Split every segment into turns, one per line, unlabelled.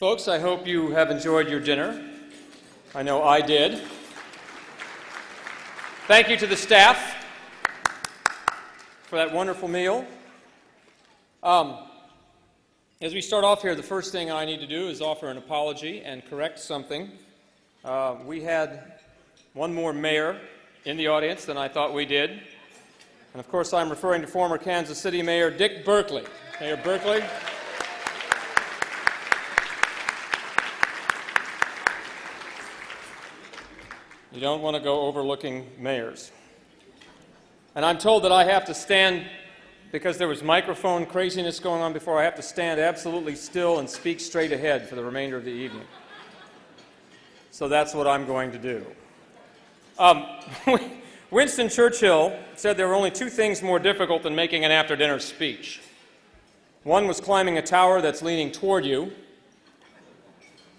Folks, I hope you have enjoyed your dinner. I know I did. Thank you to the staff for that wonderful meal. As we start off here, the first thing I need to do is offer an apology and correct something. We had one more mayor in the audience than I thought we did. And of course, I'm referring to former Kansas City Mayor Dick Berkeley. Mayor Berkeley. You don't want to go overlooking mayors. And I'm told that I have to stand, because there was microphone craziness going on before, I have to stand absolutely still and speak straight ahead for the remainder of the evening. So that's what I'm going to do. Winston Churchill said there were only two things more difficult than making an after-dinner speech. One was climbing a tower that's leaning toward you.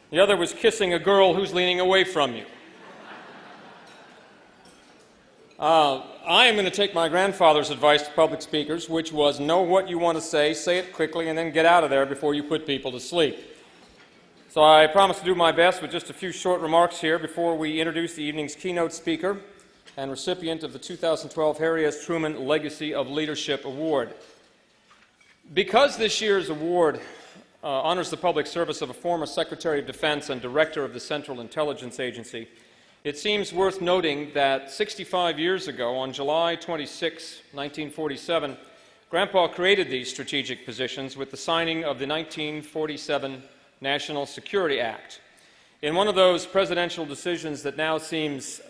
The other was kissing a girl who's leaning away from you. I am going to take my grandfather's advice to public speakers, which was know what you want to say it quickly, and then get out of there before you put people to sleep. So I promise to do my best with just a few short remarks here before we introduce the evening's keynote speaker and recipient of the 2012 Harry S. Truman Legacy of Leadership Award. Because this year's award honors the public service of a former Secretary of Defense and Director of the Central Intelligence Agency, it seems worth noting that 65 years ago, on July 26, 1947, Grandpa created these strategic positions with the signing of the 1947 National Security Act. In one of those presidential decisions that now seems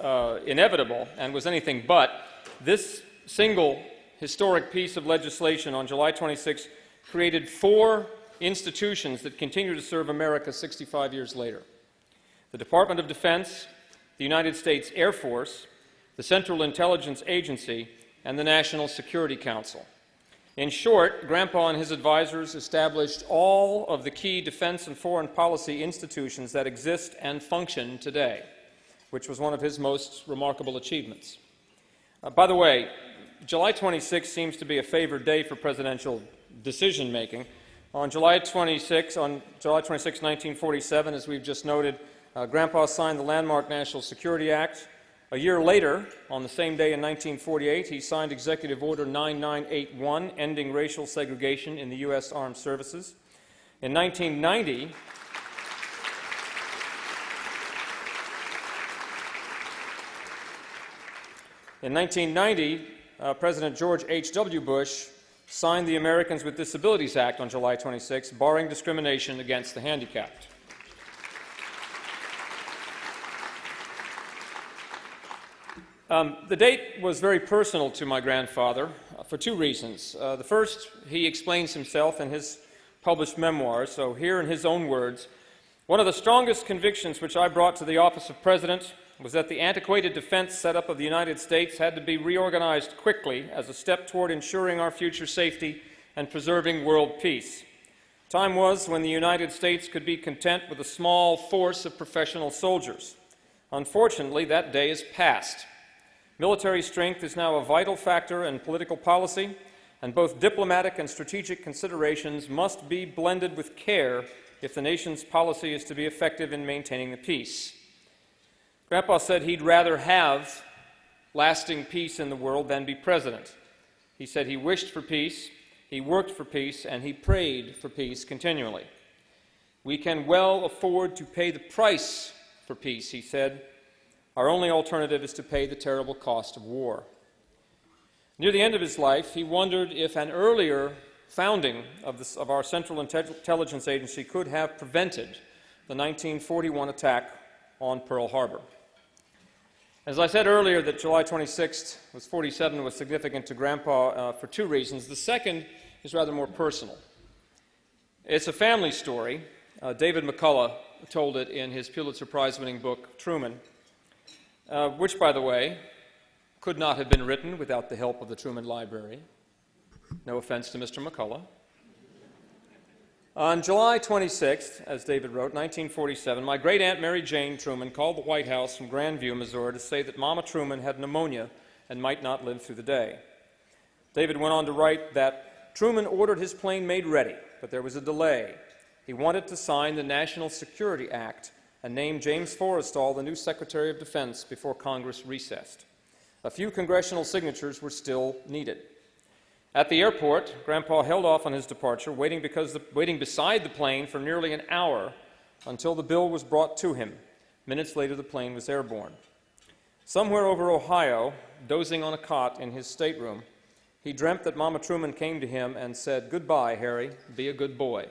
inevitable and was anything but, this single historic piece of legislation on July 26 created four institutions that continue to serve America 65 years later: the Department of Defense, the United States Air Force, the Central Intelligence Agency, and the National Security Council. In short, Grandpa and his advisors established all of the key defense and foreign policy institutions that exist and function today, which was one of his most remarkable achievements. By the way, July 26 seems to be a favored day for presidential decision-making. On July 26, 1947, as we've just noted, Grandpa signed the landmark National Security Act. A year later, on the same day in 1948, he signed Executive Order 9981, ending racial segregation in the U.S. Armed Services. In 1990, President George H.W. Bush signed the Americans with Disabilities Act on July 26, barring discrimination against the handicapped. The date was very personal to my grandfather for two reasons. The first, he explains himself in his published memoirs, so here in his own words, "One of the strongest convictions which I brought to the office of President was that the antiquated defense setup of the United States had to be reorganized quickly as a step toward ensuring our future safety and preserving world peace. Time was when the United States could be content with a small force of professional soldiers. Unfortunately, that day is past. Military strength is now a vital factor in political policy, and both diplomatic and strategic considerations must be blended with care if the nation's policy is to be effective in maintaining the peace." Grandpa said he'd rather have lasting peace in the world than be president. He said he wished for peace, he worked for peace, and he prayed for peace continually. "We can well afford to pay the price for peace," he said. "Our only alternative is to pay the terrible cost of war." Near the end of his life, he wondered if an earlier founding of our Central Intelligence Agency could have prevented the 1941 attack on Pearl Harbor. As I said earlier that July 26th was 47 was significant to Grandpa for two reasons. The second is rather more personal. It's a family story. David McCullough told it in his Pulitzer Prize-winning book, Truman, which, by the way, could not have been written without the help of the Truman Library. No offense to Mr. McCullough. On July 26th, as David wrote, 1947, my great-aunt Mary Jane Truman called the White House from Grandview, Missouri, to say that Mama Truman had pneumonia and might not live through the day. David went on to write that Truman ordered his plane made ready, but there was a delay. He he wanted to sign the National Security Act and name James Forrestal the new Secretary of Defense before Congress recessed. A few congressional signatures were still needed. At the airport, Grandpa held off on his departure, waiting beside the plane for nearly an hour until the bill was brought to him. Minutes later, the plane was airborne. Somewhere over Ohio, dozing on a cot in his stateroom, he dreamt that Mama Truman came to him and said, "Goodbye, Harry, be a good boy."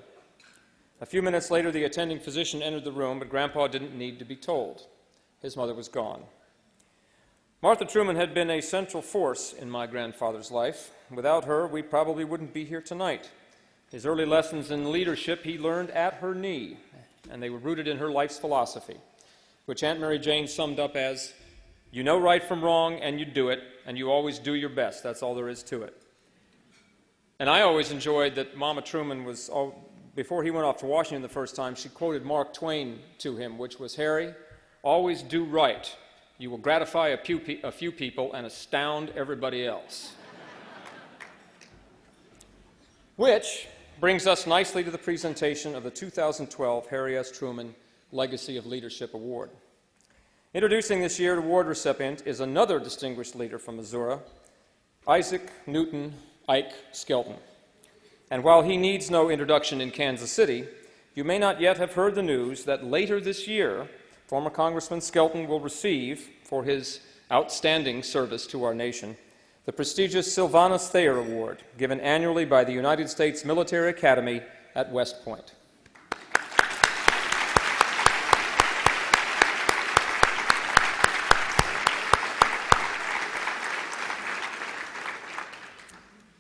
A few minutes later, the attending physician entered the room, but Grandpa didn't need to be told. His mother was gone. Martha Truman had been a central force in my grandfather's life. Without her, we probably wouldn't be here tonight. His early lessons in leadership he learned at her knee, and they were rooted in her life's philosophy, which Aunt Mary Jane summed up as, "You know right from wrong, and you do it, and you always do your best. That's all there is to it." And I always enjoyed that Mama Truman was, before he went off to Washington the first time, she quoted Mark Twain to him, which was, "Harry, always do right. You will gratify a few people and astound everybody else." Which brings us nicely to the presentation of the 2012 Harry S. Truman Legacy of Leadership Award. Introducing this year's award recipient is another distinguished leader from Missouri, Isaac Newton Ike Skelton. And while he needs no introduction in Kansas City, you may not yet have heard the news that later this year, former Congressman Skelton will receive, for his outstanding service to our nation, the prestigious Sylvanus Thayer Award, given annually by the United States Military Academy at West Point.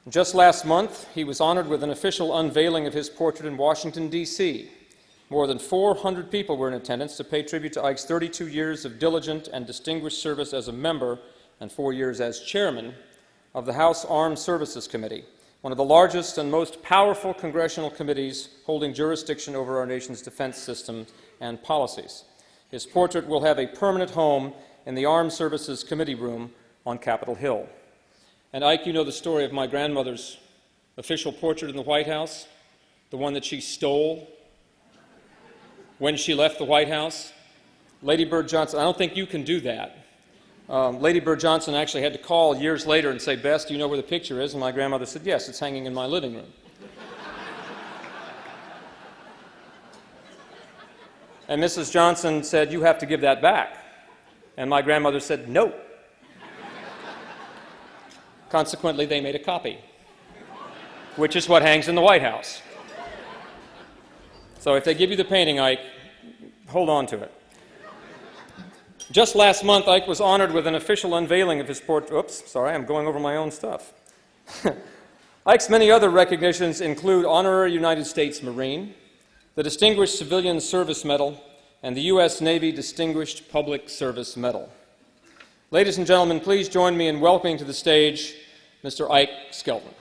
Just last month, he was honored with an official unveiling of his portrait in Washington, D.C. More than 400 people were in attendance to pay tribute to Ike's 32 years of diligent and distinguished service as a member and 4 years as chairman of the House Armed Services Committee, one of the largest and most powerful congressional committees holding jurisdiction over our nation's defense system and policies. His portrait will have a permanent home in the Armed Services Committee room on Capitol Hill. And Ike, you know the story of my grandmother's official portrait in the White House, the one that she stole when she left the White House. Lady Bird Johnson, I don't think you can do that. Lady Bird Johnson actually had to call years later and say, "Bess, do you know where the picture is?" And my grandmother said, "Yes, it's hanging in my living room." And Mrs. Johnson said, "You have to give that back." And my grandmother said, "No." Consequently, they made a copy, which is what hangs in the White House. So if they give you the painting, Ike, hold on to it. Just last month, Ike was honored with an official unveiling of his portrait. Oops, sorry, I'm going over my own stuff. Ike's many other recognitions include Honorary United States Marine, the Distinguished Civilian Service Medal, and the U.S. Navy Distinguished Public Service Medal. Ladies and gentlemen, please join me in welcoming to the stage Mr. Ike Skelton.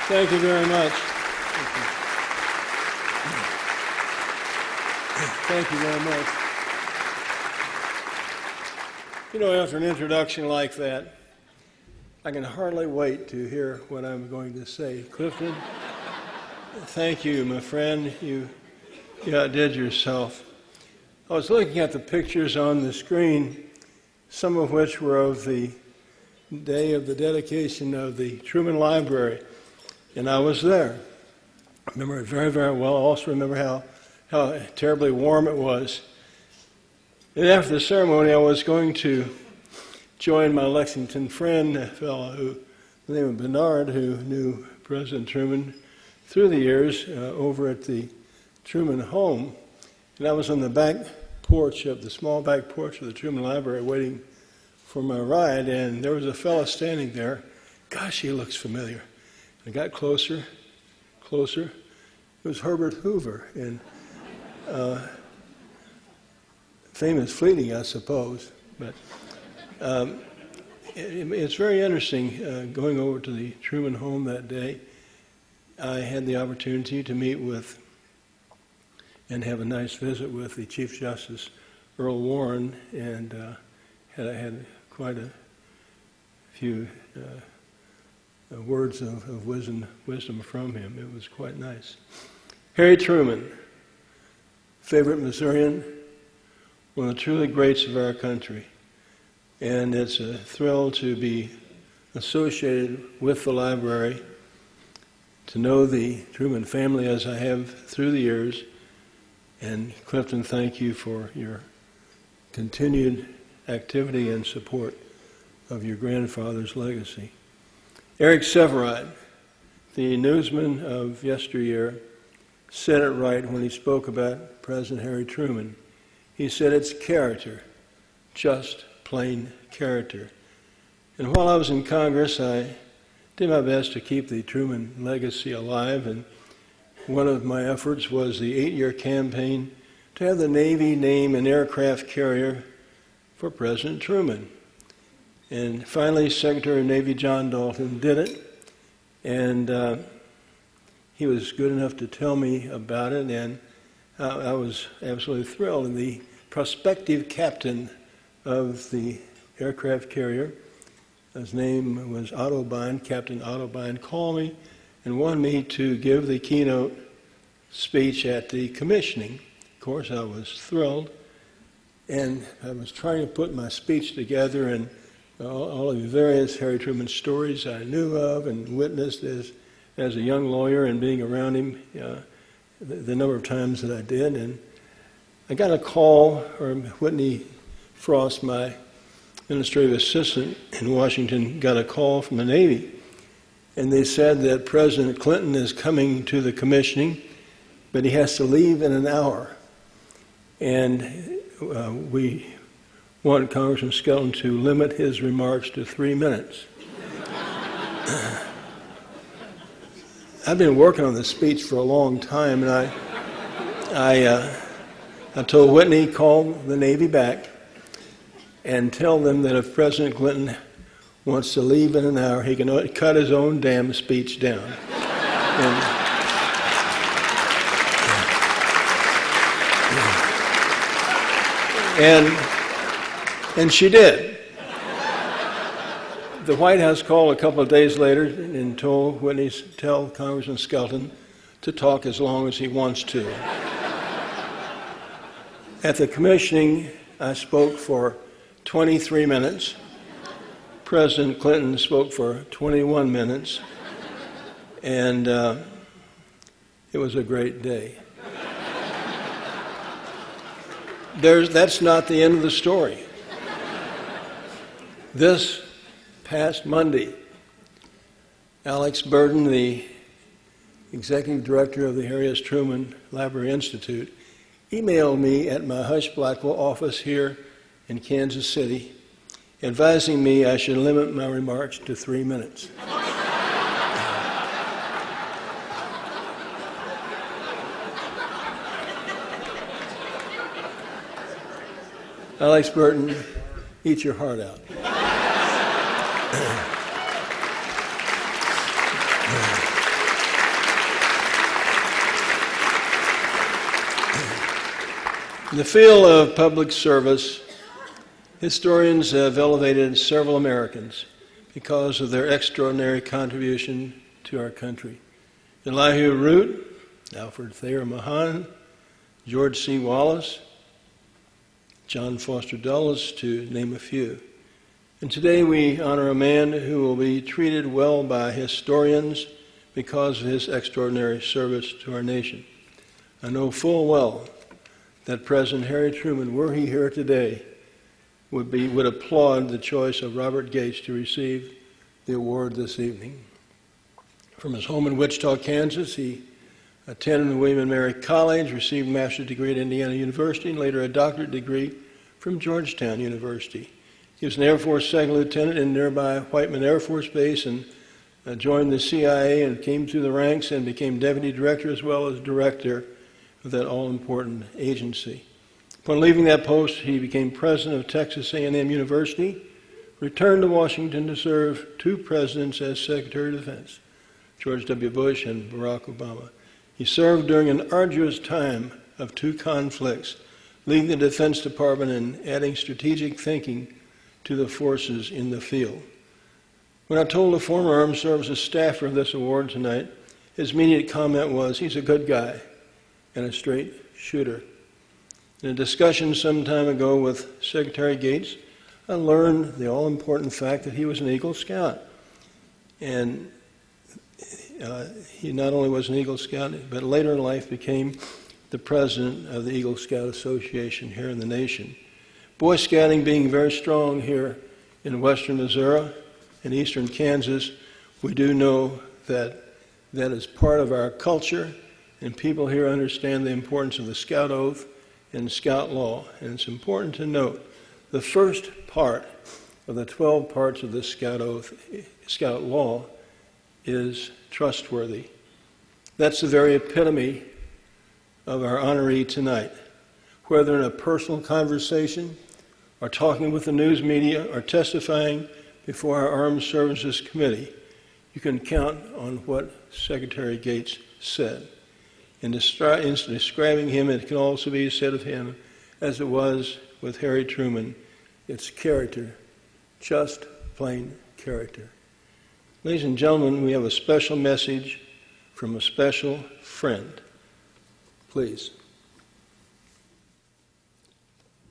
Thank you very much. Thank you very much. You know, after an introduction like that, I can hardly wait to hear what I'm going to say. Clifton, thank you, my friend. You outdid yourself. I was looking at the pictures on the screen, some of which were of the day of the dedication of the Truman Library. And I was there. I remember it very, very well. I also remember how terribly warm it was. And after the ceremony, I was going to join my Lexington friend, a fellow who, the name of Bernard, who knew President Truman through the years over at the Truman home. And I was on the back porch of the small back porch of the Truman Library waiting for my ride, and there was a fellow standing there. Gosh, he looks familiar. I got closer. It was Herbert Hoover, and famous fleeting, I suppose. But it's very interesting going over to the Truman home that day. I had the opportunity to meet with and have a nice visit with the Chief Justice, Earl Warren, and had quite a few words of wisdom from him. It was quite nice. Harry Truman, favorite Missourian, one of the truly greats of our country. And it's a thrill to be associated with the library, to know the Truman family as I have through the years. And Clifton, thank you for your continued activity and support of your grandfather's legacy. Eric Severide, the newsman of yesteryear, said it right when he spoke about President Harry Truman. He said it's character, just plain character. And while I was in Congress, I did my best to keep the Truman legacy alive, and one of my efforts was the 8-year campaign to have the Navy name an aircraft carrier for President Truman. And finally, Secretary of Navy John Dalton did it, and he was good enough to tell me about it, and I was absolutely thrilled. And the prospective captain of the aircraft carrier, his name was Ottobein, Captain Ottobein, called me and wanted me to give the keynote speech at the commissioning. Of course, I was thrilled, and I was trying to put my speech together, and all of the various Harry Truman stories I knew of and witnessed as a young lawyer and being around him the number of times that I did. And I got a call, or Whitney Frost, my administrative assistant in Washington, got a call from the Navy. And they said that President Clinton is coming to the commissioning, but he has to leave in an hour. And we want Congressman Skelton to limit his remarks to 3 minutes. I've been working on this speech for a long time, and I told Whitney, call the Navy back and tell them that if President Clinton wants to leave in an hour, he can cut his own damn speech down. And she did. The White House called a couple of days later and told Whitney, tell Congressman Skelton to talk as long as he wants to. At the commissioning, I spoke for 23 minutes. President Clinton spoke for 21 minutes, and it was a great day. That's not the end of the story. This past Monday, Alex Burden, the executive director of the Harry S. Truman Library Institute, emailed me at my Hush Blackwell office here in Kansas City, advising me I should limit my remarks to 3 minutes. Alex Burton, eat your heart out. In the field of public service, historians have elevated several Americans because of their extraordinary contribution to our country. Elihu Root, Alfred Thayer Mahan, George C. Wallace, John Foster Dulles, to name a few. And today we honor a man who will be treated well by historians because of his extraordinary service to our nation. I know full well that President Harry Truman, were he here today, would applaud the choice of Robert Gates to receive the award this evening. From his home in Wichita, Kansas, he attended William and Mary College, received a master's degree at Indiana University, and later a doctorate degree from Georgetown University. He was an Air Force second lieutenant in nearby Whiteman Air Force Base and joined the CIA and came through the ranks and became deputy director as well as director of that all-important agency. Upon leaving that post, he became president of Texas A&M University, returned to Washington to serve two presidents as Secretary of Defense, George W. Bush and Barack Obama. He served during an arduous time of two conflicts, leading the Defense Department and adding strategic thinking to the forces in the field. When I told the former Armed Services staffer of this award tonight, his immediate comment was, "He's a good guy and a straight shooter." In a discussion some time ago with Secretary Gates, I learned the all-important fact that he was an Eagle Scout. And he not only was an Eagle Scout, but later in life became the president of the Eagle Scout Association here in the nation. Boy Scouting being very strong here in western Missouri and eastern Kansas, we do know that that is part of our culture, and people here understand the importance of the Scout Oath and Scout Law. And it's important to note the first part of the 12 parts of the Scout Oath, Scout Law, is trustworthy. That's the very epitome of our honoree tonight. Whether in a personal conversation, or talking with the news media, or testifying before our Armed Services Committee, you can count on what Secretary Gates said. In describing him, it can also be said of him, as it was with Harry Truman, it's character, just plain character. Ladies and gentlemen, we have a special message from a special friend. Please.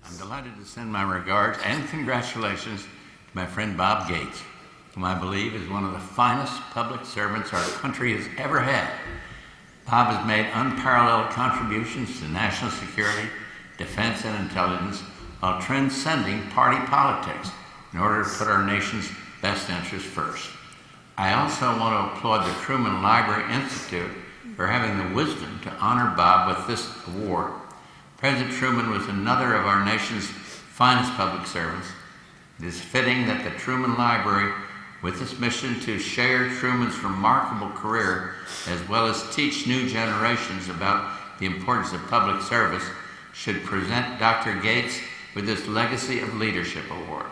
I'm delighted to send my regards and congratulations to my friend Bob Gates, whom I believe is one of the finest public servants our country has ever had. Bob has made unparalleled contributions to national security, defense, and intelligence while transcending party politics in order to put our nation's best interests first. I also want to applaud the Truman Library Institute for having the wisdom to honor Bob with this award. President Truman was another of our nation's finest public servants. It is fitting that the Truman Library, with its mission to share Truman's remarkable career as well as teach new generations about the importance of public service, should present Dr. Gates with this Legacy of Leadership Award.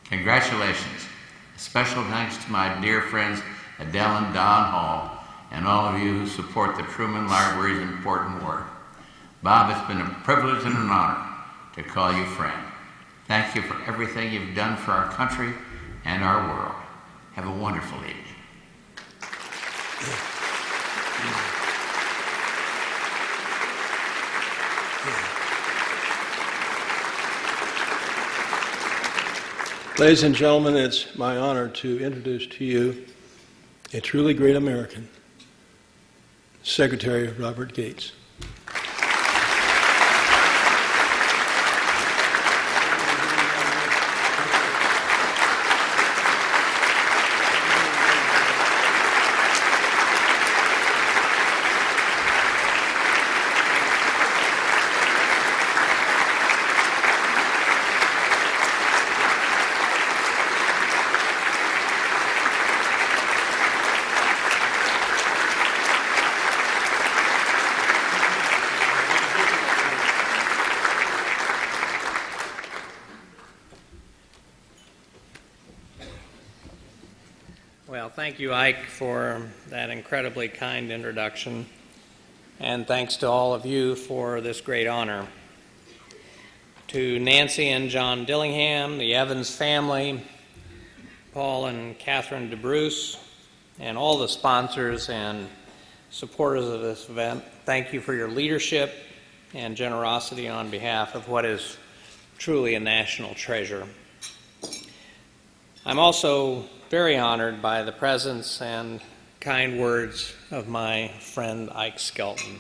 Congratulations. A special thanks to my dear friends Adele and Don Hall and all of you who support the Truman Library's important work. Bob, it's been a privilege and an honor to call you friend. Thank you for everything you've done for our country and our world. Have a wonderful evening.
Ladies and gentlemen, it's my honor to introduce to you a truly great American, Secretary Robert Gates.
Well, thank you, Ike, for that incredibly kind introduction, and thanks to all of you for this great honor. To Nancy and John Dillingham, the Evans family, Paul and Catherine DeBruce, and all the sponsors and supporters of this event, thank you for your leadership and generosity on behalf of what is truly a national treasure. I'm also very honored by the presence and kind words of my friend Ike Skelton.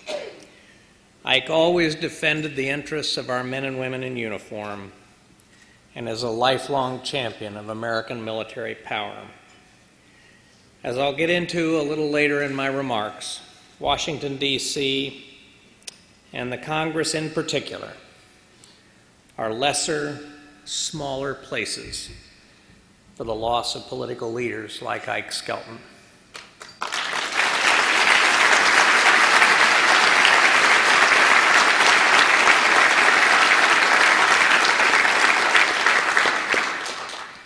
Ike always defended the interests of our men and women in uniform and is a lifelong champion of American military power. As I'll get into a little later in my remarks, Washington, D.C., and the Congress in particular are lesser, smaller places for the loss of political leaders like Ike Skelton.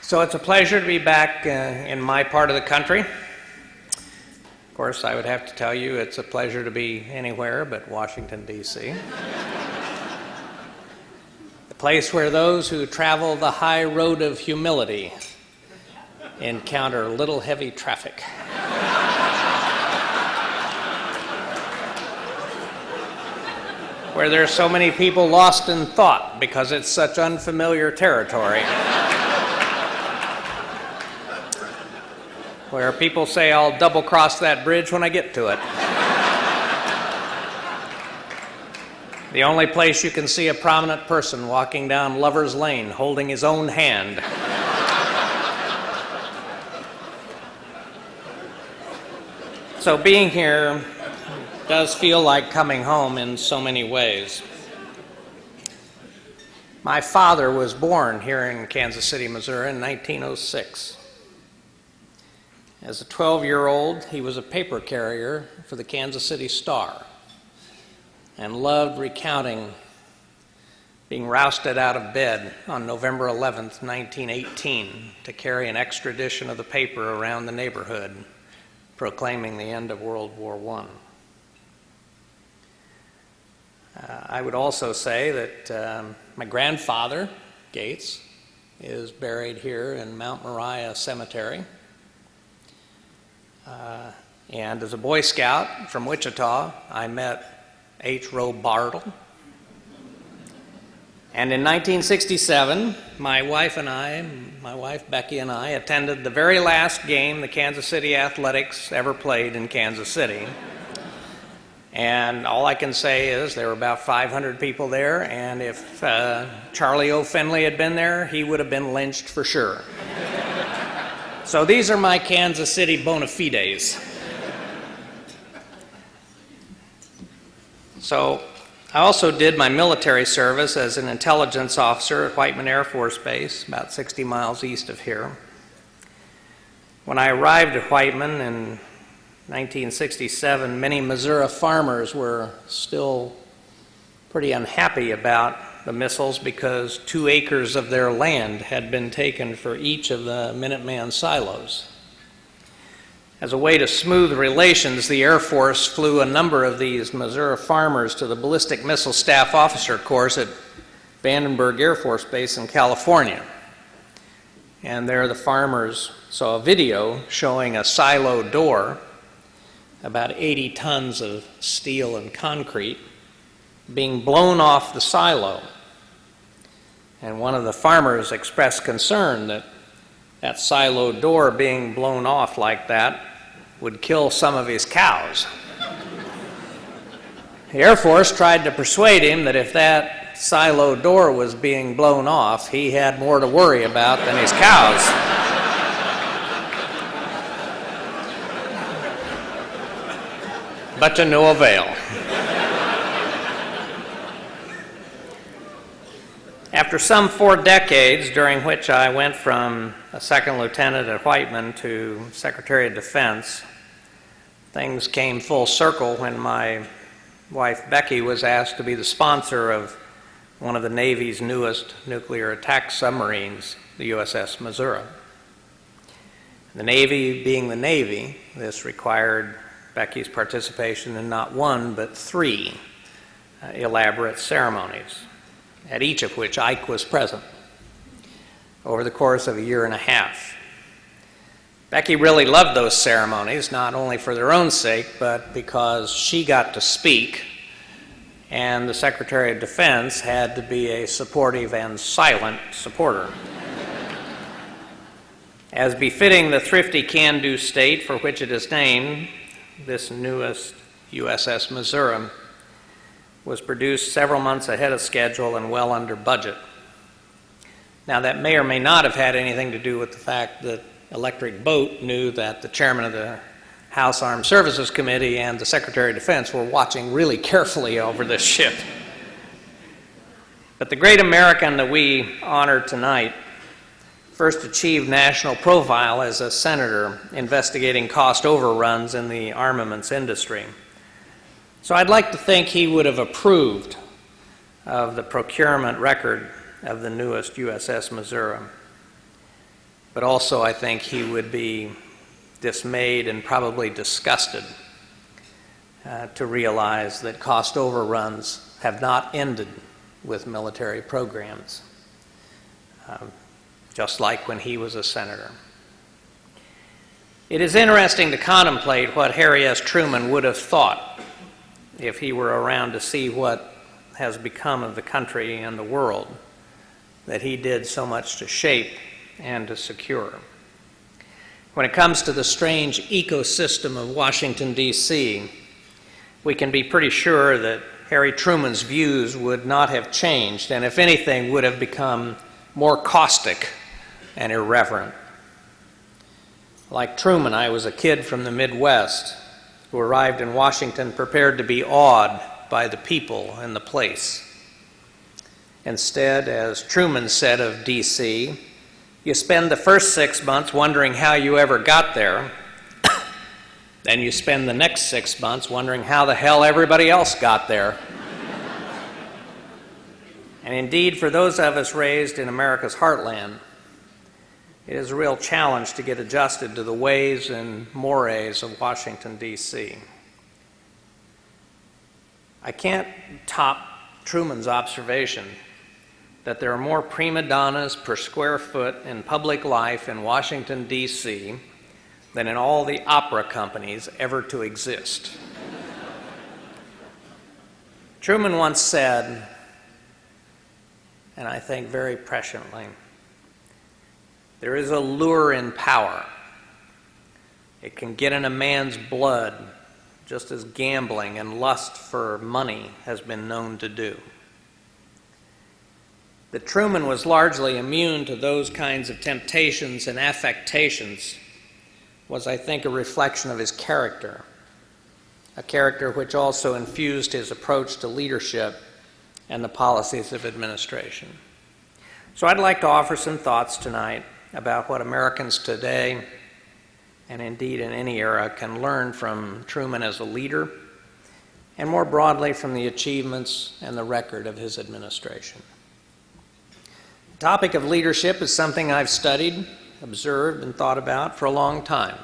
So it's a pleasure to be back in my part of the country. Of course, I would have to tell you it's a pleasure to be anywhere but Washington, D.C. The place where those who travel the high road of humility encounter little heavy traffic. Where there's so many people lost in thought because it's such unfamiliar territory. Where people say, I'll double-cross that bridge when I get to it. The only place you can see a prominent person walking down Lover's Lane holding his own hand. So being here does feel like coming home in so many ways. My father was born here in Kansas City, Missouri in 1906. As a 12-year-old, he was a paper carrier for the Kansas City Star and loved recounting being rousted out of bed on November 11th, 1918, to carry an extra edition of the paper around the neighborhood, proclaiming the end of World War I. I would also say that my grandfather, Gates, is buried here in Mount Moriah Cemetery. And as a Boy Scout from Wichita, I met H. Roe Bartle. And in 1967, my wife Becky and I, attended the very last game the Kansas City Athletics ever played in Kansas City. And all I can say is there were about 500 people there, and if Charlie O. Finley had been there, he would have been lynched for sure. So these are my Kansas City bona fides. So I also did my military service as an intelligence officer at Whiteman Air Force Base, about 60 miles east of here. When I arrived at Whiteman in 1967, many Missouri farmers were still pretty unhappy about the missiles because 2 acres of their land had been taken for each of the Minuteman silos. As a way to smooth relations, the Air Force flew a number of these Missouri farmers to the Ballistic Missile Staff Officer course at Vandenberg Air Force Base in California. And there the farmers saw a video showing a silo door, about 80 tons of steel and concrete, being blown off the silo. And one of the farmers expressed concern that that silo door being blown off like that would kill some of his cows. The Air Force tried to persuade him that if that silo door was being blown off, he had more to worry about than his cows. But to no avail. After some 4 decades, during which I went from a second lieutenant at Whiteman to Secretary of Defense, things came full circle when my wife Becky was asked to be the sponsor of one of the Navy's newest nuclear attack submarines, the USS Missouri. The Navy being the Navy, this required Becky's participation in not 1 but 3 elaborate ceremonies, at each of which Ike was present over the course of a year and a half. Becky really loved those ceremonies, not only for their own sake, but because she got to speak, and the Secretary of Defense had to be a supportive and silent supporter. As befitting the thrifty can-do state for which it is named, this newest USS Missouri was produced several months ahead of schedule and well under budget. Now, that may or may not have had anything to do with the fact that Electric Boat knew that the chairman of the House Armed Services Committee and the Secretary of Defense were watching really carefully over this ship. But the great American that we honor tonight first achieved national profile as a senator investigating cost overruns in the armaments industry. So I'd like to think he would have approved of the procurement record of the newest USS Missouri. But also I think he would be dismayed and probably disgusted to realize that cost overruns have not ended with military programs, just like when he was a senator. It is interesting to contemplate what Harry S. Truman would have thought if he were around to see what has become of the country and the world that he did so much to shape and to secure. When it comes to the strange ecosystem of Washington, D.C., we can be pretty sure that Harry Truman's views would not have changed, and if anything, would have become more caustic and irreverent. Like Truman, I was a kid from the Midwest who arrived in Washington prepared to be awed by the people and the place. Instead, as Truman said of D.C., you spend the first 6 months wondering how you ever got there, then you spend the next 6 months wondering how the hell everybody else got there. And indeed, for those of us raised in America's heartland, it is a real challenge to get adjusted to the ways and mores of Washington, D.C. I can't top Truman's observation that there are more prima donnas per square foot in public life in Washington, D.C. than in all the opera companies ever to exist. Truman once said, and I think very presciently, there is a lure in power. It can get in a man's blood, just as gambling and lust for money has been known to do. That Truman was largely immune to those kinds of temptations and affectations was, I think, a reflection of his character, a character which also infused his approach to leadership and the policies of administration. So I'd like to offer some thoughts tonight about what Americans today, and indeed in any era, can learn from Truman as a leader, and more broadly from the achievements and the record of his administration. The topic of leadership is something I've studied, observed, and thought about for a long time.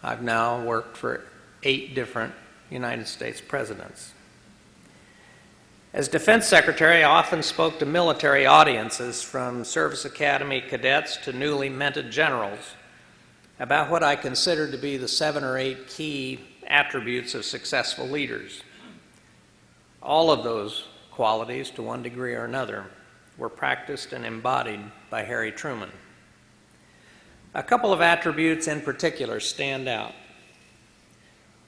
I've now worked for 8 different United States presidents. As Defense Secretary, I often spoke to military audiences, from service academy cadets to newly minted generals, about what I considered to be the 7 or 8 key attributes of successful leaders. All of those qualities, to one degree or another, were practiced and embodied by Harry Truman. A couple of attributes in particular stand out.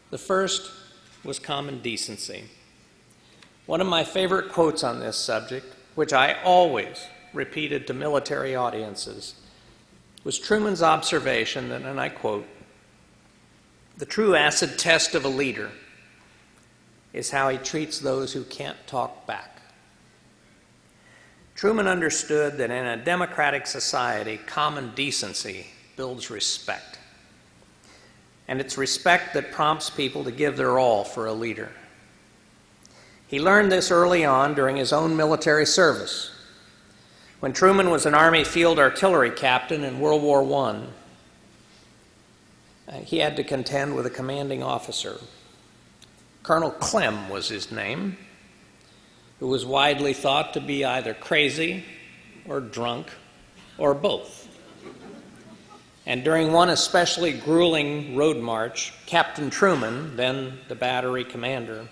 The first was common decency. One of my favorite quotes on this subject, which I always repeated to military audiences, was Truman's observation that, and I quote, "The true acid test of a leader is how he treats those who can't talk back." Truman understood that in a democratic society, common decency builds respect. And it's respect that prompts people to give their all for a leader. He learned this early on during his own military service. When Truman was an Army field artillery captain in World War I, he had to contend with a commanding officer. Colonel Clem was his name, who was widely thought to be either crazy or drunk or both. And during one especially grueling road march, Captain Truman, then the battery commander,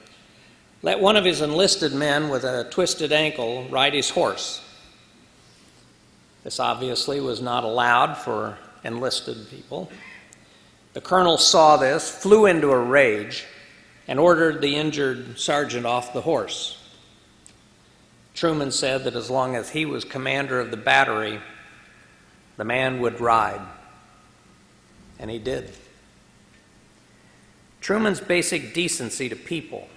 let one of his enlisted men with a twisted ankle ride his horse. This obviously was not allowed for enlisted people. The colonel saw this, flew into a rage, and ordered the injured sergeant off the horse. Truman said that as long as he was commander of the battery, the man would ride. And he did. Truman's basic decency to people,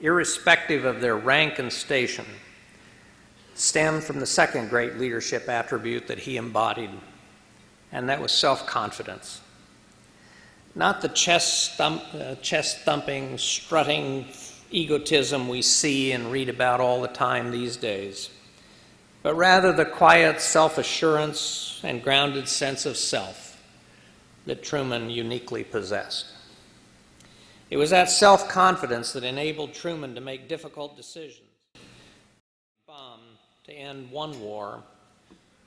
irrespective of their rank and station, stemmed from the second great leadership attribute that he embodied, and that was self-confidence. Not the chest-thumping, strutting egotism we see and read about all the time these days, but rather the quiet self-assurance and grounded sense of self that Truman uniquely possessed. It was that self-confidence that enabled Truman to make difficult decisions, bomb to end one war,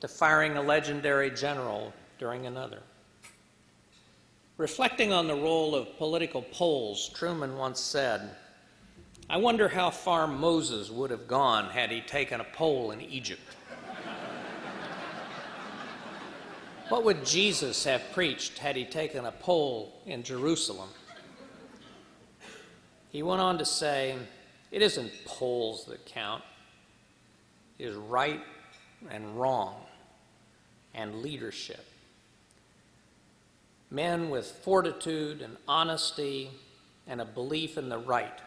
to firing a legendary general during another. Reflecting on the role of political polls, Truman once said, "I wonder how far Moses would have gone had he taken a poll in Egypt. What would Jesus have preached had he taken a poll in Jerusalem?" He went on to say, "It isn't polls that count. It is right and wrong and leadership. Men with fortitude and honesty and a belief in the right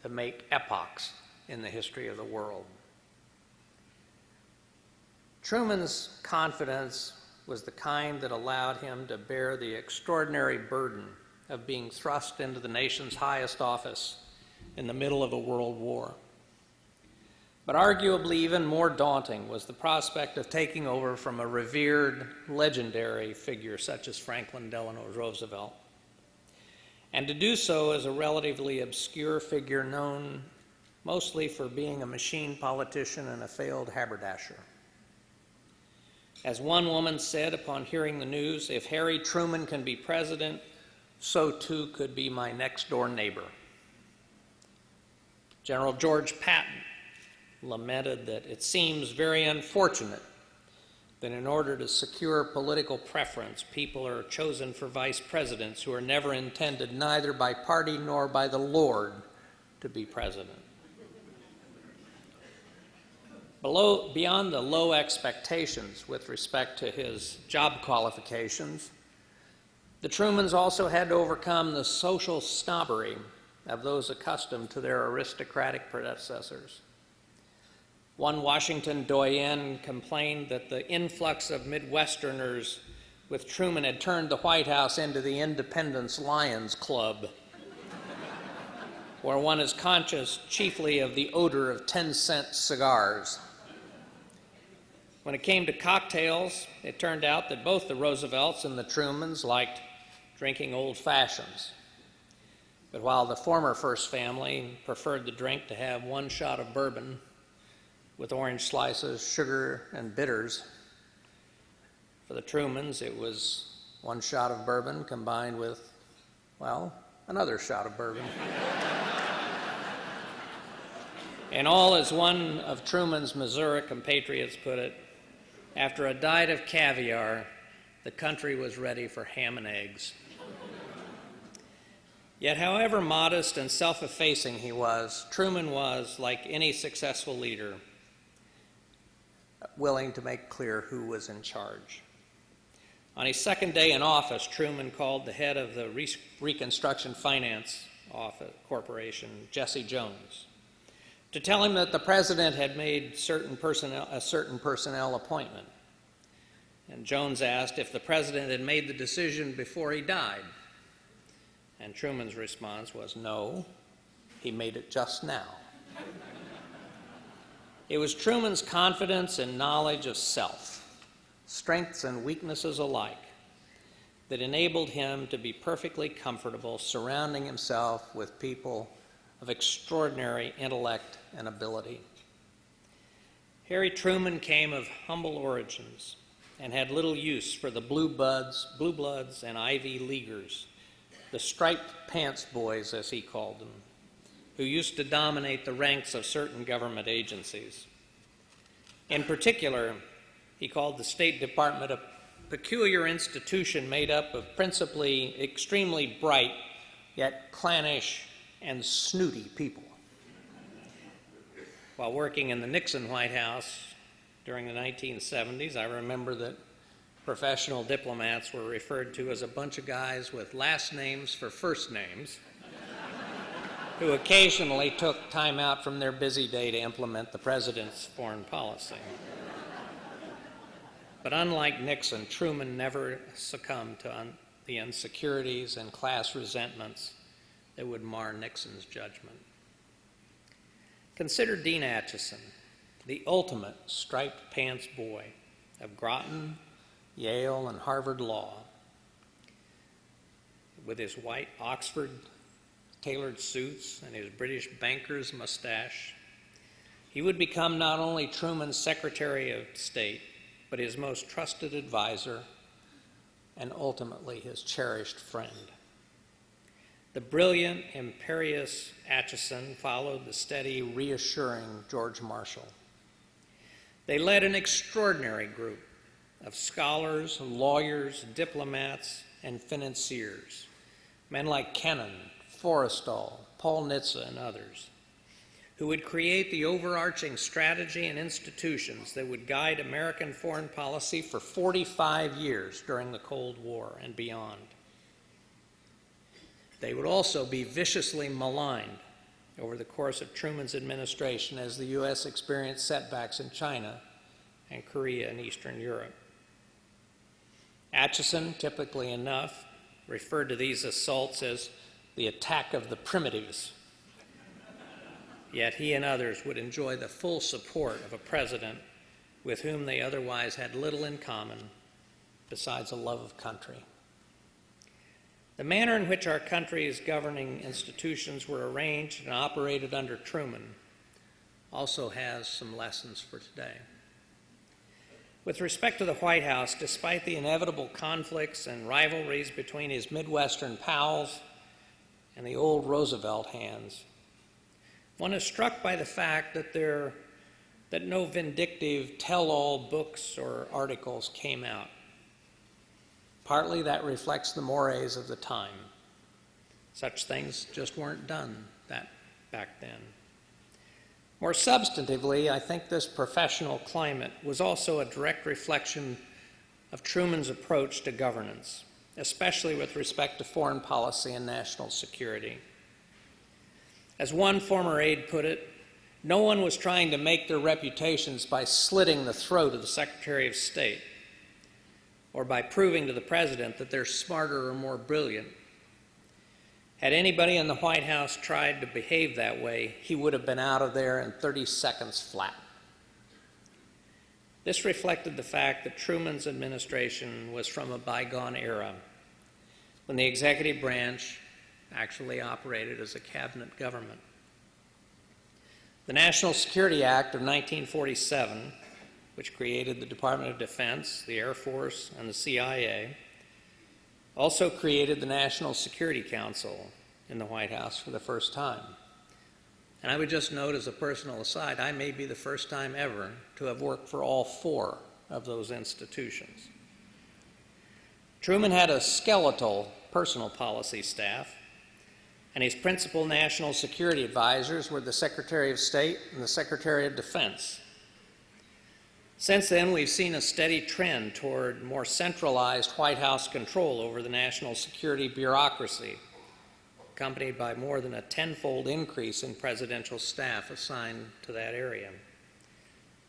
that make epochs in the history of the world." Truman's confidence was the kind that allowed him to bear the extraordinary burden of being thrust into the nation's highest office in the middle of a world war. But arguably even more daunting was the prospect of taking over from a revered, legendary figure such as Franklin Delano Roosevelt, and to do so as a relatively obscure figure known mostly for being a machine politician and a failed haberdasher. As one woman said upon hearing the news, "If Harry Truman can be president, so too could be my next-door neighbor." General George Patton lamented that it seems very unfortunate that in order to secure political preference, people are chosen for vice presidents who are never intended neither by party nor by the Lord to be president. Beyond the low expectations with respect to his job qualifications, the Trumans also had to overcome the social snobbery of those accustomed to their aristocratic predecessors. One Washington doyen complained that the influx of Midwesterners with Truman had turned the White House into the Independence Lions Club, where one is conscious chiefly of the odor of 10-cent cigars. When it came to cocktails, it turned out that both the Roosevelts and the Trumans liked drinking old fashions. But while the former first family preferred the drink to have one shot of bourbon with orange slices, sugar, and bitters, for the Trumans it was one shot of bourbon combined with, well, another shot of bourbon. And all, as one of Truman's Missouri compatriots put it, after a diet of caviar, the country was ready for ham and eggs. Yet however modest and self-effacing he was, Truman was, like any successful leader, willing to make clear who was in charge. On his second day in office, Truman called the head of the Reconstruction Finance Corporation, Jesse Jones, to tell him that the president had made a certain personnel appointment. And Jones asked if the president had made the decision before he died. And Truman's response was, "No, he made it just now." It was Truman's confidence and knowledge of self, strengths and weaknesses alike, that enabled him to be perfectly comfortable surrounding himself with people of extraordinary intellect and ability. Harry Truman came of humble origins and had little use for the blue bloods and Ivy Leaguers, the striped pants boys, as he called them, who used to dominate the ranks of certain government agencies. In particular, he called the State Department a peculiar institution made up of principally extremely bright, yet clannish and snooty people. While working in the Nixon White House during the 1970s, I remember that professional diplomats were referred to as a bunch of guys with last names for first names who occasionally took time out from their busy day to implement the president's foreign policy. But unlike Nixon, Truman never succumbed to the insecurities and class resentments that would mar Nixon's judgment. Consider Dean Acheson, the ultimate striped pants boy of Groton, Yale, and Harvard Law, with his white Oxford tailored suits and his British banker's mustache. He would become not only Truman's Secretary of State, but his most trusted advisor and ultimately his cherished friend. The brilliant, imperious Acheson followed the steady, reassuring George Marshall. They led an extraordinary group of scholars, lawyers, diplomats, and financiers, men like Kennan, Forrestal, Paul Nitze, and others, who would create the overarching strategy and institutions that would guide American foreign policy for 45 years during the Cold War and beyond. They would also be viciously maligned over the course of Truman's administration as the U.S. experienced setbacks in China and Korea and Eastern Europe. Acheson, typically enough, referred to these assaults as the attack of the primitives. Yet he and others would enjoy the full support of a president with whom they otherwise had little in common besides a love of country. The manner in which our country's governing institutions were arranged and operated under Truman also has some lessons for today. With respect to the White House, despite the inevitable conflicts and rivalries between his Midwestern pals and the old Roosevelt hands, one is struck by the fact that no vindictive tell-all books or articles came out. Partly that reflects the mores of the time. Such things just weren't done back then. More substantively, I think this professional climate was also a direct reflection of Truman's approach to governance, especially with respect to foreign policy and national security. As one former aide put it, no one was trying to make their reputations by slitting the throat of the Secretary of State or by proving to the president that they're smarter or more brilliant. Had anybody in the White House tried to behave that way, he would have been out of there in 30 seconds flat. This reflected the fact that Truman's administration was from a bygone era when the executive branch actually operated as a cabinet government. The National Security Act of 1947, which created the Department of Defense, the Air Force, and the CIA, also created the National Security Council in the White House for the first time. And I would just note as a personal aside, I may be the first time ever to have worked for all four of those institutions. Truman had a skeletal personal policy staff, and his principal national security advisors were the Secretary of State and the Secretary of Defense. Since then, we've seen a steady trend toward more centralized White House control over the national security bureaucracy, accompanied by more than a tenfold increase in presidential staff assigned to that area,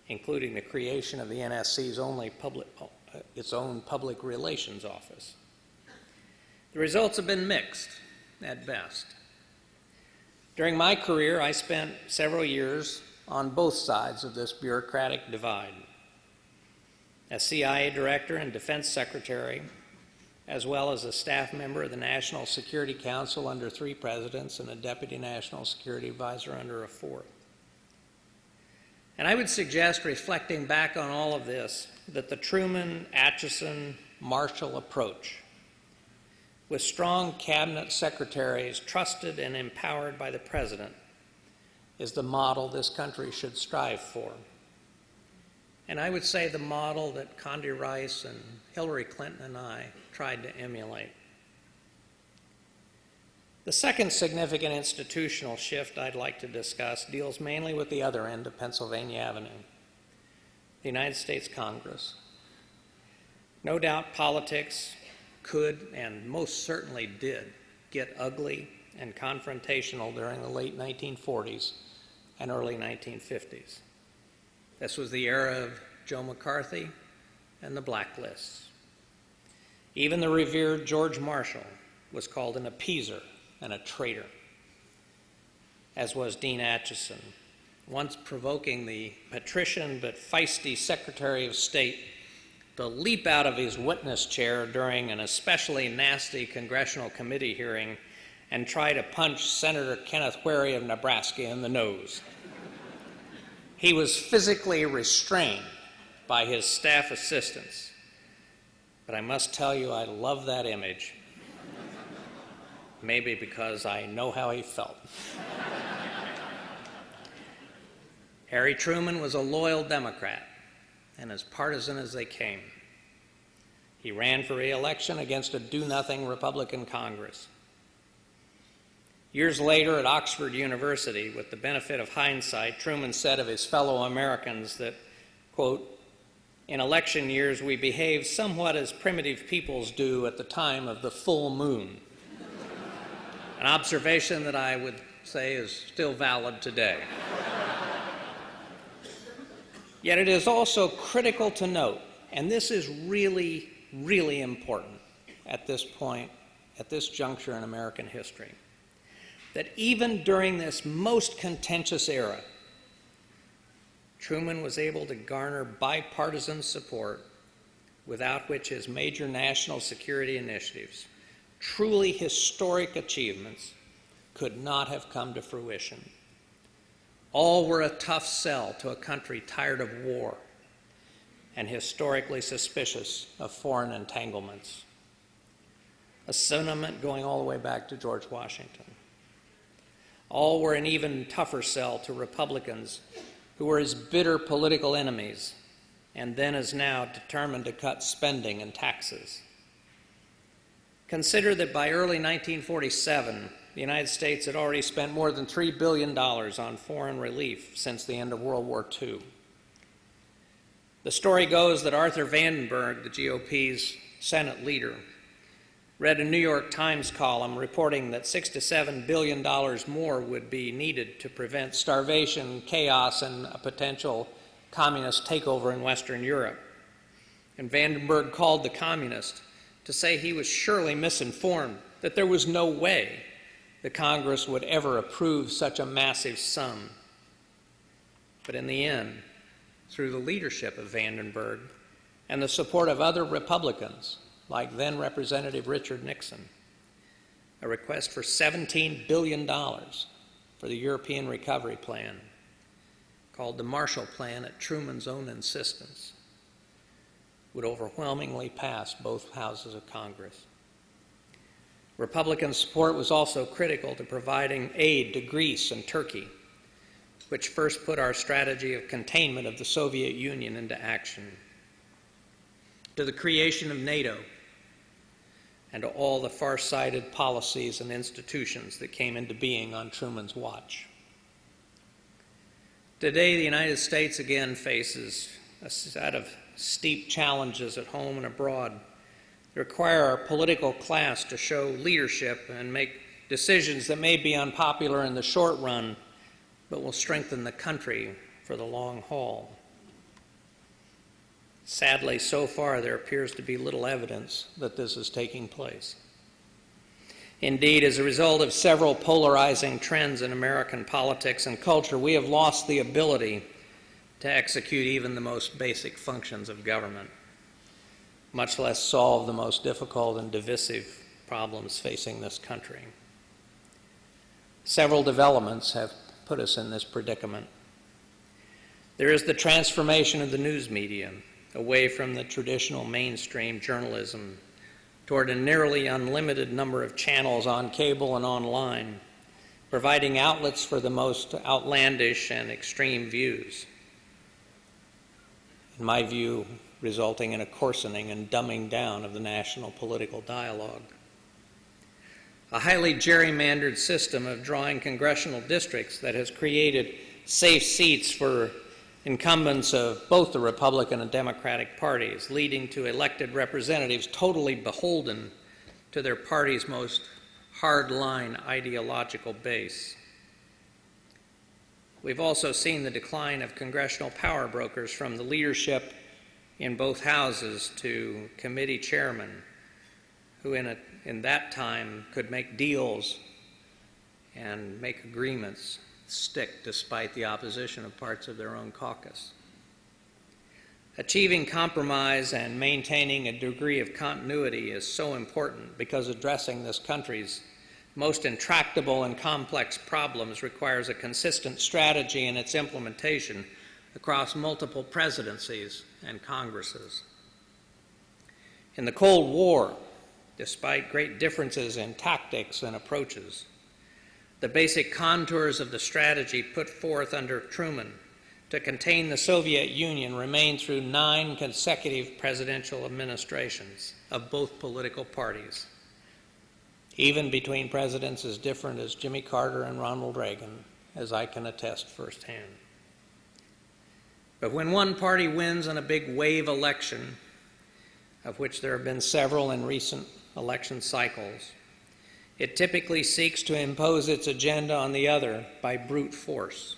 including the creation of the NSC's its own public relations office. The results have been mixed at best. During my career, I spent several years on both sides of this bureaucratic divide. As CIA Director and Defense Secretary, as well as a staff member of the National Security Council under 3 presidents and a Deputy National Security Advisor under a 4th. And I would suggest, reflecting back on all of this, that the Truman, Acheson, Marshall approach, with strong cabinet secretaries trusted and empowered by the president, is the model this country should strive for. And I would say the model that Condi Rice and Hillary Clinton and I tried to emulate. The second significant institutional shift I'd like to discuss deals mainly with the other end of Pennsylvania Avenue, the United States Congress. No doubt politics could and most certainly did get ugly and confrontational during the late 1940s and early 1950s. This was the era of Joe McCarthy and the blacklists. Even the revered George Marshall was called an appeaser and a traitor, as was Dean Acheson, once provoking the patrician but feisty Secretary of State to leap out of his witness chair during an especially nasty congressional committee hearing and try to punch Senator Kenneth Wherry of Nebraska in the nose. He was physically restrained by his staff assistants, but I must tell you, I love that image. Maybe because I know how he felt. Harry Truman was a loyal Democrat and as partisan as they came. He ran for re-election against a do-nothing Republican Congress. Years later at Oxford University, with the benefit of hindsight, Truman said of his fellow Americans that, quote, "In election years we behave somewhat as primitive peoples do at the time of the full moon." An observation that I would say is still valid today. Yet it is also critical to note, and this is really, really important at this point, at this juncture in American history, that even during this most contentious era, Truman was able to garner bipartisan support without which his major national security initiatives, truly historic achievements, could not have come to fruition. All were a tough sell to a country tired of war and historically suspicious of foreign entanglements, a sentiment going all the way back to George Washington. All were an even tougher sell to Republicans who were his bitter political enemies and then as now determined to cut spending and taxes. Consider that by early 1947, the United States had already spent more than $3 billion on foreign relief since the end of World War II. The story goes that Arthur Vandenberg, the GOP's Senate leader, read a New York Times column reporting that $6 to $7 billion more would be needed to prevent starvation, chaos, and a potential communist takeover in Western Europe. And Vandenberg called the communist to say he was surely misinformed, that there was no way the Congress would ever approve such a massive sum. But in the end, through the leadership of Vandenberg and the support of other Republicans, like then Representative Richard Nixon, a request for $17 billion for the European Recovery Plan, called the Marshall Plan at Truman's own insistence, would overwhelmingly pass both houses of Congress. Republican support was also critical to providing aid to Greece and Turkey, which first put our strategy of containment of the Soviet Union into action, to the creation of NATO, and to all the far-sighted policies and institutions that came into being on Truman's watch. Today, the United States again faces a set of steep challenges at home and abroad that require our political class to show leadership and make decisions that may be unpopular in the short run, but will strengthen the country for the long haul. Sadly, so far, there appears to be little evidence that this is taking place. Indeed, as a result of several polarizing trends in American politics and culture, we have lost the ability to execute even the most basic functions of government, much less solve the most difficult and divisive problems facing this country. Several developments have put us in this predicament. There is the transformation of the news media away from the traditional mainstream journalism toward a nearly unlimited number of channels on cable and online, providing outlets for the most outlandish and extreme views. In my view, resulting in a coarsening and dumbing down of the national political dialogue. A highly gerrymandered system of drawing congressional districts that has created safe seats for incumbents of both the Republican and Democratic parties, leading to elected representatives totally beholden to their party's most hard-line ideological base. We've also seen the decline of congressional power brokers from the leadership in both houses to committee chairmen, who in that time could make deals and make agreements stick despite the opposition of parts of their own caucus. Achieving compromise and maintaining a degree of continuity is so important because addressing this country's most intractable and complex problems requires a consistent strategy in its implementation across multiple presidencies and Congresses. In the Cold War, despite great differences in tactics and approaches, the basic contours of the strategy put forth under Truman to contain the Soviet Union remained through 9 consecutive presidential administrations of both political parties, even between presidents as different as Jimmy Carter and Ronald Reagan, as I can attest firsthand. But when one party wins in a big wave election, of which there have been several in recent election cycles, it typically seeks to impose its agenda on the other by brute force,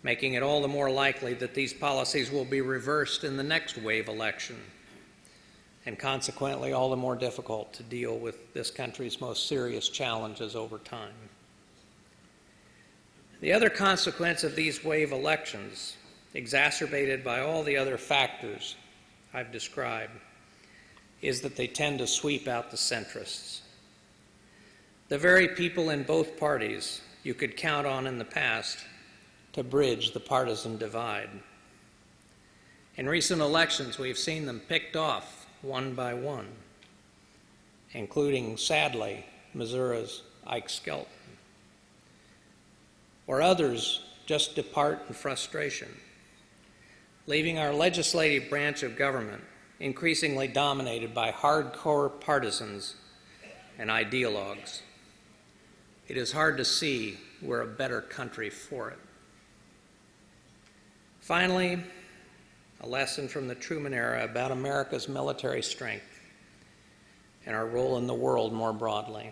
making it all the more likely that these policies will be reversed in the next wave election, and consequently all the more difficult to deal with this country's most serious challenges over time. The other consequence of these wave elections, exacerbated by all the other factors I've described, is that they tend to sweep out the centrists. The very people in both parties you could count on in the past to bridge the partisan divide. In recent elections, we've seen them picked off one by one, including, sadly, Missouri's Ike Skelton, or others just depart in frustration, leaving our legislative branch of government increasingly dominated by hardcore partisans and ideologues. It is hard to see we're a better country for it. Finally, a lesson from the Truman era about America's military strength and our role in the world more broadly.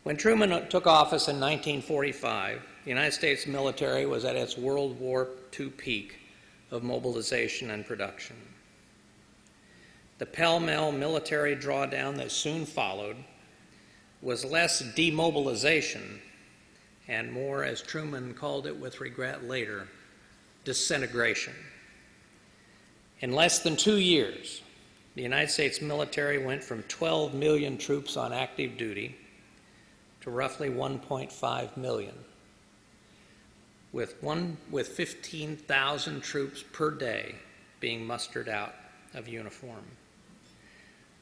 When Truman took office in 1945, the United States military was at its World War II peak of mobilization and production. The pell-mell military drawdown that soon followed was less demobilization and more, as Truman called it with regret later, disintegration. In less than 2 years, the United States military went from 12 million troops on active duty to roughly 1.5 million, with 15,000 troops per day being mustered out of uniform.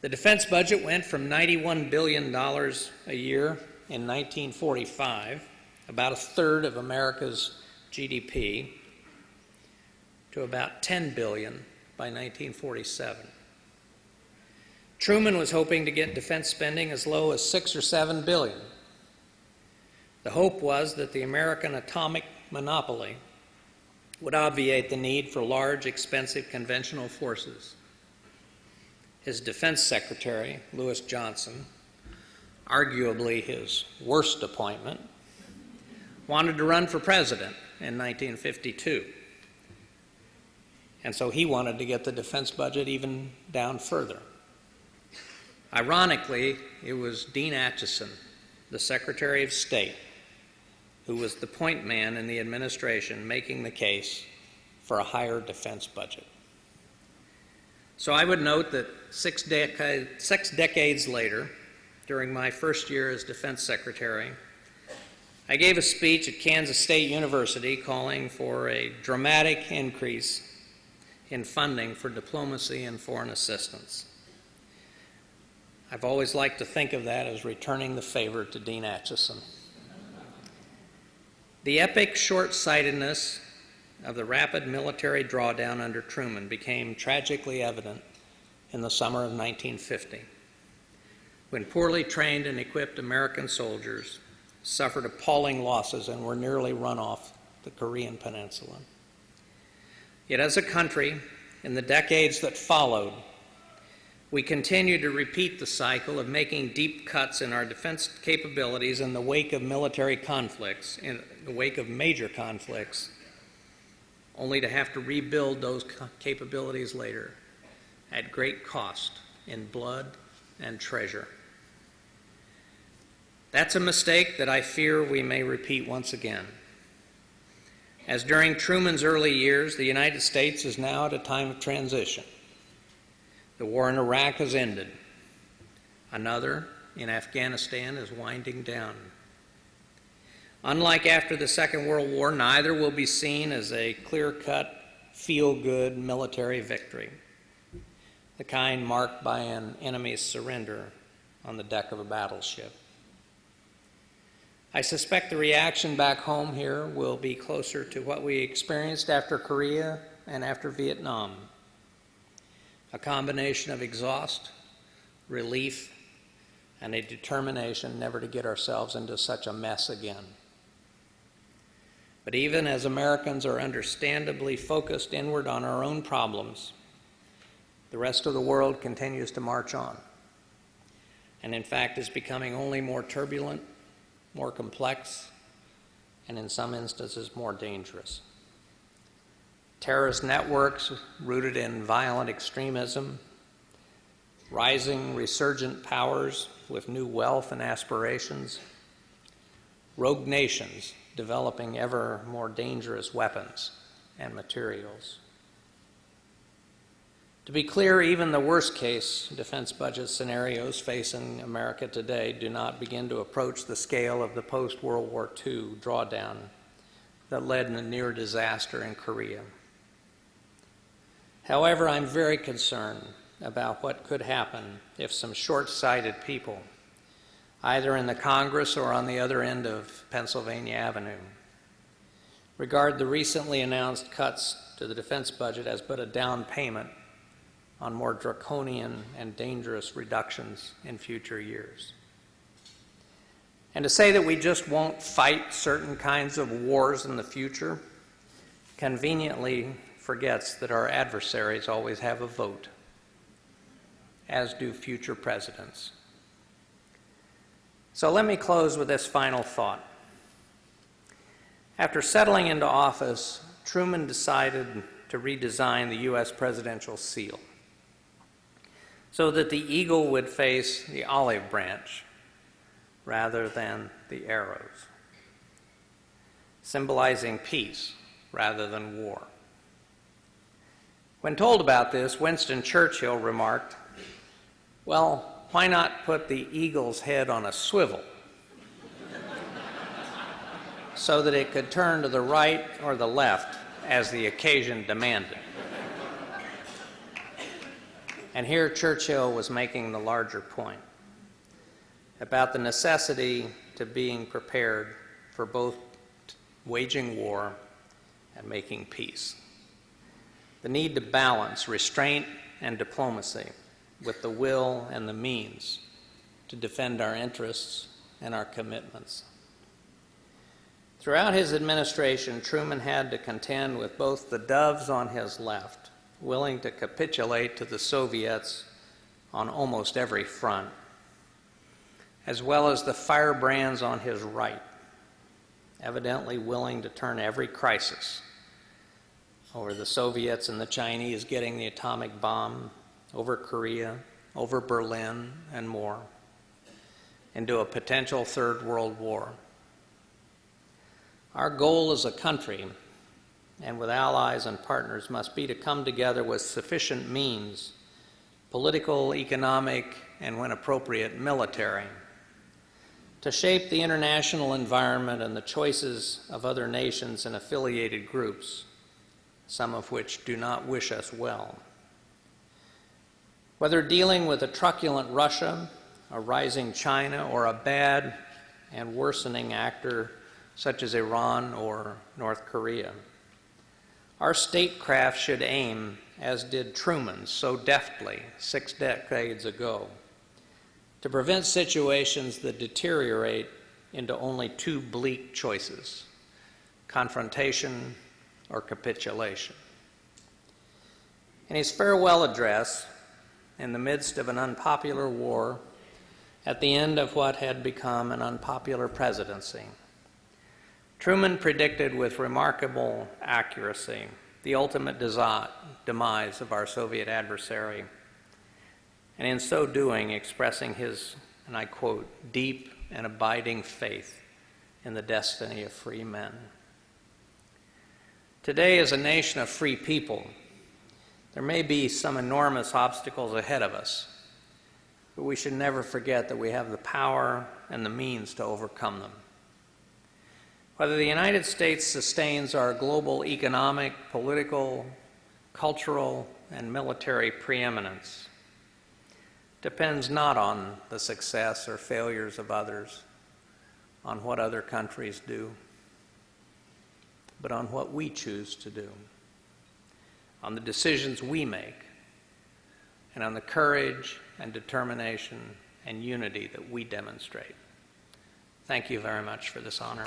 The defense budget went from $91 billion a year in 1945, about a third of America's GDP, to about $10 billion by 1947. Truman was hoping to get defense spending as low as $6 or $7 billion. The hope was that the American atomic monopoly would obviate the need for large, expensive conventional forces. His defense secretary, Lewis Johnson, arguably his worst appointment, wanted to run for president in 1952. And so he wanted to get the defense budget even down further. Ironically, it was Dean Acheson, the Secretary of State, who was the point man in the administration making the case for a higher defense budget. So I would note that 6 decades later, during my first year as defense secretary, I gave a speech at Kansas State University calling for a dramatic increase in funding for diplomacy and foreign assistance. I've always liked to think of that as returning the favor to Dean Acheson. The epic short-sightedness of the rapid military drawdown under Truman became tragically evident in the summer of 1950, when poorly trained and equipped American soldiers suffered appalling losses and were nearly run off the Korean Peninsula. Yet as a country, in the decades that followed, we continued to repeat the cycle of making deep cuts in our defense capabilities in the wake of military conflicts, in the wake of major conflicts, only to have to rebuild those capabilities later at great cost in blood and treasure. That's a mistake that I fear we may repeat once again. As during Truman's early years, the United States is now at a time of transition. The war in Iraq has ended. Another in Afghanistan is winding down. Unlike after the Second World War, neither will be seen as a clear-cut, feel-good military victory, the kind marked by an enemy's surrender on the deck of a battleship. I suspect the reaction back home here will be closer to what we experienced after Korea and after Vietnam. A combination of exhaust, relief, and a determination never to get ourselves into such a mess again. But even as Americans are understandably focused inward on our own problems, the rest of the world continues to march on, and in fact is becoming only more turbulent, more complex, and in some instances more dangerous. Terrorist networks rooted in violent extremism, rising resurgent powers with new wealth and aspirations, rogue nations developing ever more dangerous weapons and materials. To be clear, even the worst-case defense budget scenarios facing America today do not begin to approach the scale of the post-World War II drawdown that led to near disaster in Korea. However, I'm very concerned about what could happen if some short-sighted people, either in the Congress or on the other end of Pennsylvania Avenue, regard the recently announced cuts to the defense budget as but a down payment on more draconian and dangerous reductions in future years. And to say that we just won't fight certain kinds of wars in the future conveniently forgets that our adversaries always have a vote, as do future presidents. So let me close with this final thought. After settling into office, Truman decided to redesign the U.S. presidential seal so that the eagle would face the olive branch rather than the arrows, symbolizing peace rather than war. When told about this, Winston Churchill remarked, "Well, why not put the eagle's head on a swivel so that it could turn to the right or the left as the occasion demanded?" And here Churchill was making the larger point about the necessity to being prepared for both waging war and making peace. The need to balance restraint and diplomacy with the will and the means to defend our interests and our commitments. Throughout his administration, Truman had to contend with both the doves on his left, willing to capitulate to the Soviets on almost every front, as well as the firebrands on his right, evidently willing to turn every crisis over the Soviets and the Chinese getting the atomic bomb, over Korea, over Berlin, and more, into a potential third world war. Our goal as a country and with allies and partners must be to come together with sufficient means, political, economic, and when appropriate, military, to shape the international environment and the choices of other nations and affiliated groups, some of which do not wish us well. Whether dealing with a truculent Russia, a rising China, or a bad and worsening actor such as Iran or North Korea, our statecraft should aim, as did Truman so deftly 6 decades ago, to prevent situations that deteriorate into only 2 bleak choices: confrontation, or capitulation. In his farewell address, in the midst of an unpopular war, at the end of what had become an unpopular presidency, Truman predicted with remarkable accuracy the ultimate demise of our Soviet adversary, and in so doing expressing his, and I quote, deep and abiding faith in the destiny of free men. Today, as a nation of free people, there may be some enormous obstacles ahead of us, but we should never forget that we have the power and the means to overcome them. Whether the United States sustains our global economic, political, cultural, and military preeminence depends not on the success or failures of others, on what other countries do, but on what we choose to do, on the decisions we make, and on the courage and determination and unity that we demonstrate. Thank you very much for this honor.